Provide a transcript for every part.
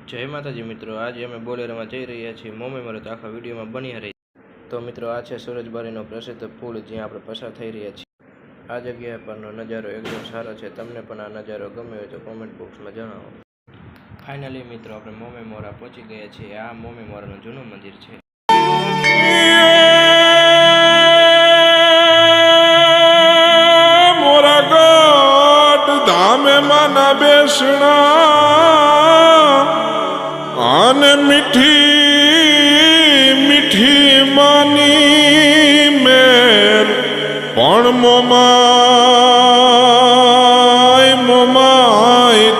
जय माताजी मित्रों, आज अमे बोलेरामां जई रह्या छीए मोमे मरे तो आखा विडियोमां बनी रही। तो मित्रों, आ छे सूरजबारीनो प्रसिद्ध पुल ज्यां आपणे पसार थई रह्या छीए। आ जग्या परनो नजारो एकदम सारो छे। तमने पण आ नजारो गम्यो होय तो कमेंट बॉक्समां जणावो। फाइनली मित्रों, आपणे मोमे मोरा पहोंची गया छीए। आ मोमे मोरानुं जूनुं मंदिर छे। मोरा गढ़ धामे माना बेसणा आने मीठी मीठी मानी मेर पण मोमाय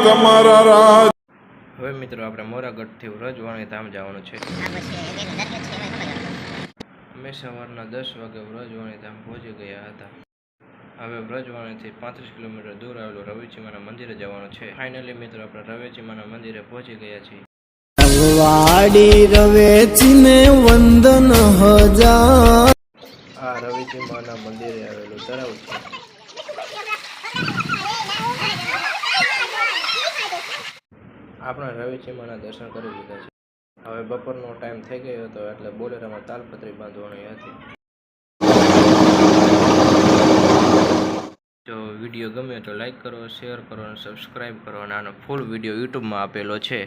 तमारा राज। हवे मित्रों, आपणे मोरागढ़थी व्रजवाणी धाम जवानुं छे। अमे सवाરના 10 वागे व्रजवाणी धाम पहोंची गया हता। हवे व्रजवाणीथी 35 किलोमीटर दूर आवेલું રવેચીમાના મંદિરે જવાનું છે। ફાઇનલી મિત્રો, આપણે રવેચીમાના મંદિરે પહોંચી ગયા છીએ। વાડી રવેચીને વંદન હજાર। આ રવેચીમાના મંદિરે આવેલું તળાવ છે। આપણે રવેચીમાના દર્શન કરી લીધા છે। હવે બપોરનો ટાઈમ થઈ ગયો હતો એટલે બોલેરામાં તાલપત્રી બાંધવાની હતી। જો વિડીયો ગમ્યો તો લાઈક કરો, શેર કરો અને સબસ્ક્રાઈબ કરો અને આનો ફૂલ વિડીયો યુટ્યુબમાં આપેલો છે।